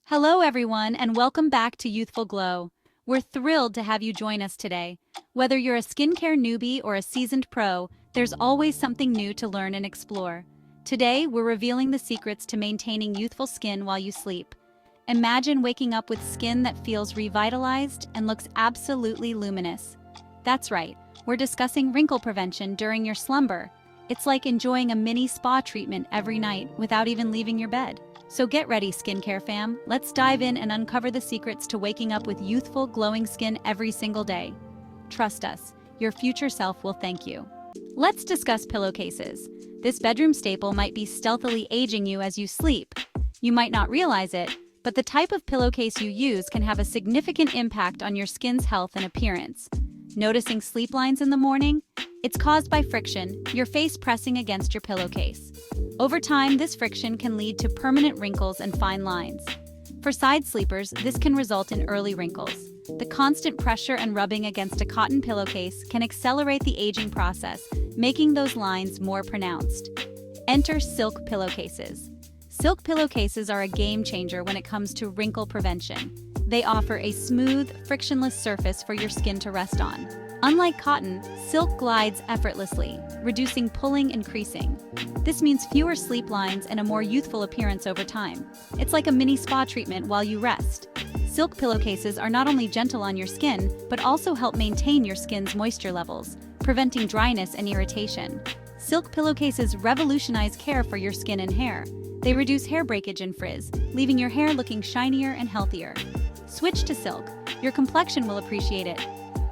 Hello, everyone, and welcome back to Youthful Glow. We're thrilled to have you join us today. Whether you're a skincare newbie or a seasoned pro, there's always something new to learn and explore. Today, we're revealing the secrets to maintaining youthful skin while you sleep. Imagine waking up with skin that feels revitalized and looks absolutely luminous. That's right, we're discussing wrinkle prevention during your slumber. It's like enjoying a mini spa treatment every night without even leaving your bed. So get ready, skincare fam. Let's dive in and uncover the secrets to waking up with youthful, glowing skin every single day. Trust us, your future self will thank you. Let's discuss pillowcases. This bedroom staple might be stealthily aging you as you sleep. You might not realize it, but the type of pillowcase you use can have a significant impact on your skin's health and appearance. Noticing sleep lines in the morning? It's caused by friction, your face pressing against your pillowcase. Over time, this friction can lead to permanent wrinkles and fine lines. For side sleepers, this can result in early wrinkles. The constant pressure and rubbing against a cotton pillowcase can accelerate the aging process, making those lines more pronounced. Enter silk pillowcases. Silk pillowcases are a game changer when it comes to wrinkle prevention. They offer a smooth, frictionless surface for your skin to rest on. Unlike cotton, silk glides effortlessly, reducing pulling and creasing. This means fewer sleep lines and a more youthful appearance over time. It's like a mini spa treatment while you rest. Silk pillowcases are not only gentle on your skin, but also help maintain your skin's moisture levels, preventing dryness and irritation. Silk pillowcases revolutionize care for your skin and hair. They reduce hair breakage and frizz, leaving your hair looking shinier and healthier. Switch to silk. Your complexion will appreciate it.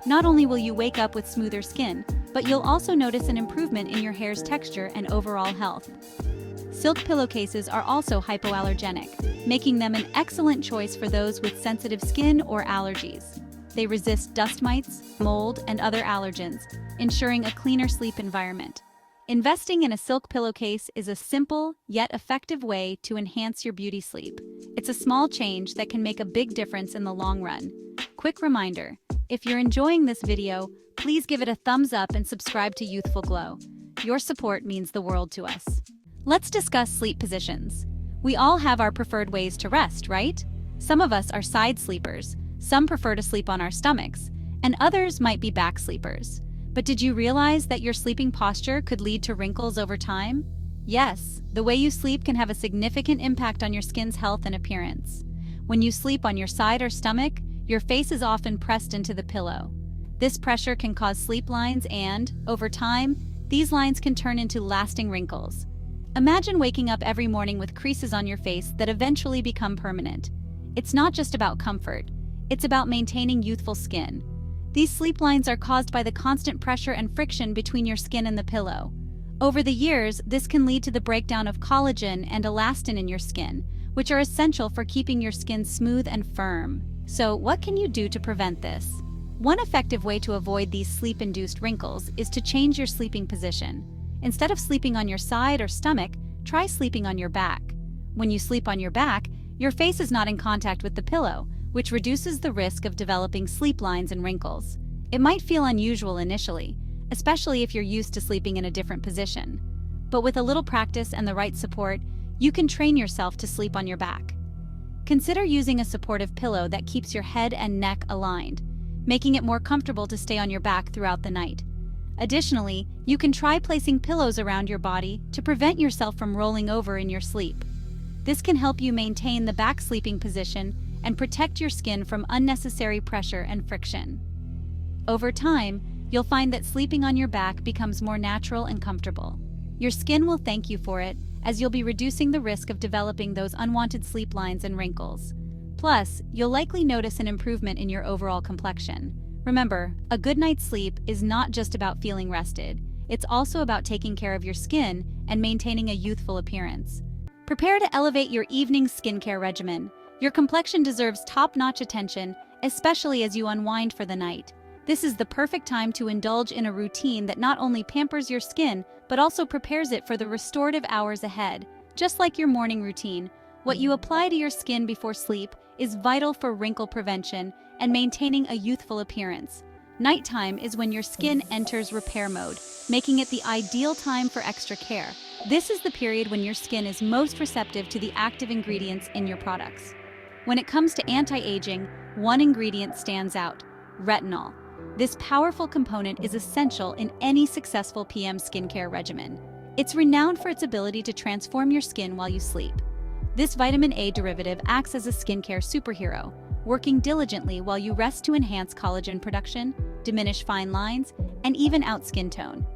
Not only will you wake up with smoother skin, but you'll also notice an improvement in your hair's texture and overall health. Silk pillowcases are also hypoallergenic, making them an excellent choice for those with sensitive skin or allergies. They resist dust mites, mold, and other allergens, ensuring a cleaner sleep environment. Investing in a silk pillowcase is a simple yet effective way to enhance your beauty sleep. It's a small change that can make a big difference in the long run. Quick reminder, if you're enjoying this video, please give it a thumbs up and subscribe to Youthful Glow. Your support means the world to us. Let's discuss sleep positions. We all have our preferred ways to rest, right? Some of us are side sleepers, some prefer to sleep on our stomachs, and others might be back sleepers. But did you realize that your sleeping posture could lead to wrinkles over time? Yes, the way you sleep can have a significant impact on your skin's health and appearance. When you sleep on your side or stomach, your face is often pressed into the pillow. This pressure can cause sleep lines and, over time, these lines can turn into lasting wrinkles. Imagine waking up every morning with creases on your face that eventually become permanent. It's not just about comfort, it's about maintaining youthful skin. These sleep lines are caused by the constant pressure and friction between your skin and the pillow. Over the years, this can lead to the breakdown of collagen and elastin in your skin, which are essential for keeping your skin smooth and firm. So, what can you do to prevent this? One effective way to avoid these sleep-induced wrinkles is to change your sleeping position. Instead of sleeping on your side or stomach, try sleeping on your back. When you sleep on your back, your face is not in contact with the pillow, which reduces the risk of developing sleep lines and wrinkles. It might feel unusual initially, especially if you're used to sleeping in a different position. But with a little practice and the right support, you can train yourself to sleep on your back. Consider using a supportive pillow that keeps your head and neck aligned, making it more comfortable to stay on your back throughout the night. Additionally, you can try placing pillows around your body to prevent yourself from rolling over in your sleep. This can help you maintain the back sleeping position and protect your skin from unnecessary pressure and friction. Over time, you'll find that sleeping on your back becomes more natural and comfortable. Your skin will thank you for it, as you'll be reducing the risk of developing those unwanted sleep lines and wrinkles. Plus, you'll likely notice an improvement in your overall complexion. Remember, a good night's sleep is not just about feeling rested, it's also about taking care of your skin and maintaining a youthful appearance. Prepare to elevate your evening skincare regimen. Your complexion deserves top-notch attention, especially as you unwind for the night. This is the perfect time to indulge in a routine that not only pampers your skin, but also prepares it for the restorative hours ahead. Just like your morning routine, what you apply to your skin before sleep is vital for wrinkle prevention and maintaining a youthful appearance. Nighttime is when your skin enters repair mode, making it the ideal time for extra care. This is the period when your skin is most receptive to the active ingredients in your products. When it comes to anti-aging, one ingredient stands out: retinol. This powerful component is essential in any successful PM skincare regimen. It's renowned for its ability to transform your skin while you sleep. This vitamin A derivative acts as a skincare superhero, working diligently while you rest to enhance collagen production, diminish fine lines, and even out skin tone.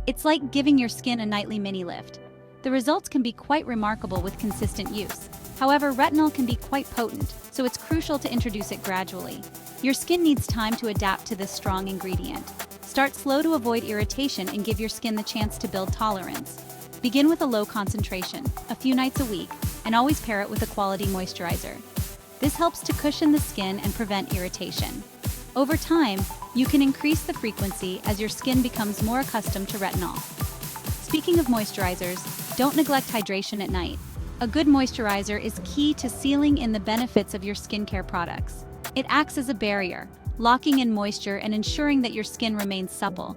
It's like giving your skin a nightly mini lift. The results can be quite remarkable with consistent use. However, retinol can be quite potent, so it's crucial to introduce it gradually. Your skin needs time to adapt to this strong ingredient. Start slow to avoid irritation and give your skin the chance to build tolerance. Begin with a low concentration, a few nights a week, and always pair it with a quality moisturizer. This helps to cushion the skin and prevent irritation. Over time, you can increase the frequency as your skin becomes more accustomed to retinol. Speaking of moisturizers, don't neglect hydration at night. A good moisturizer is key to sealing in the benefits of your skincare products. It acts as a barrier, locking in moisture and ensuring that your skin remains supple.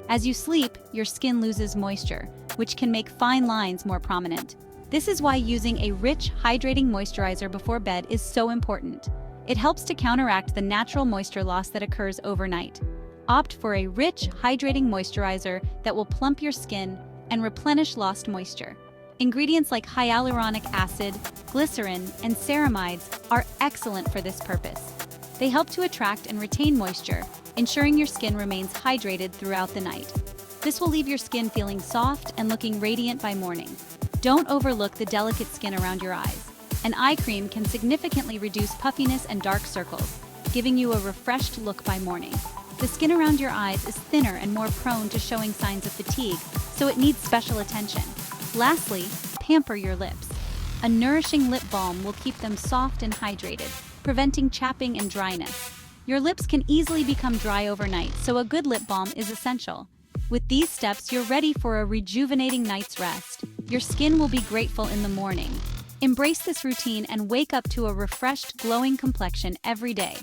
As you sleep, your skin loses moisture, which can make fine lines more prominent. This is why using a rich, hydrating moisturizer before bed is so important. It helps to counteract the natural moisture loss that occurs overnight. Opt for a rich, hydrating moisturizer that will plump your skin and replenish lost moisture. Ingredients like hyaluronic acid, glycerin, and ceramides are excellent for this purpose. They help to attract and retain moisture, ensuring your skin remains hydrated throughout the night. This will leave your skin feeling soft and looking radiant by morning. Don't overlook the delicate skin around your eyes. An eye cream can significantly reduce puffiness and dark circles, giving you a refreshed look by morning. The skin around your eyes is thinner and more prone to showing signs of fatigue, so it needs special attention. Lastly, pamper your lips. A nourishing lip balm will keep them soft and hydrated, preventing chapping and dryness. Your lips can easily become dry overnight, so a good lip balm is essential. With these steps, you're ready for a rejuvenating night's rest. Your skin will be grateful in the morning. Embrace this routine and wake up to a refreshed, glowing complexion every day.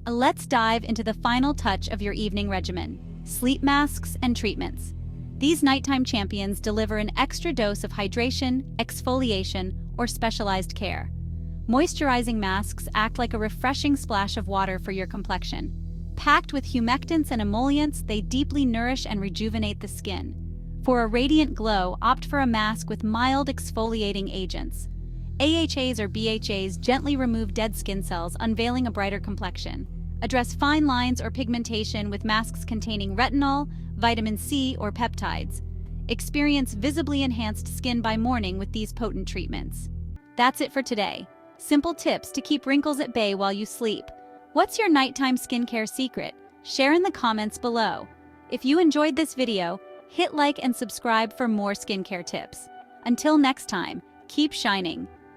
Let's dive into the final touch of your evening regimen: sleep masks and treatments. These nighttime champions deliver an extra dose of hydration, exfoliation, or specialized care. Moisturizing masks act like a refreshing splash of water for your complexion. Packed with humectants and emollients, they deeply nourish and rejuvenate the skin. For a radiant glow, opt for a mask with mild exfoliating agents. AHAs or BHAs gently remove dead skin cells, unveiling a brighter complexion. Address fine lines or pigmentation with masks containing retinol, vitamin C, or peptides. Experience visibly enhanced skin by morning with these potent treatments. That's it for today. Simple tips to keep wrinkles at bay while you sleep. What's your nighttime skincare secret? Share in the comments below. If you enjoyed this video, hit like and subscribe for more skincare tips. Until next time, keep shining.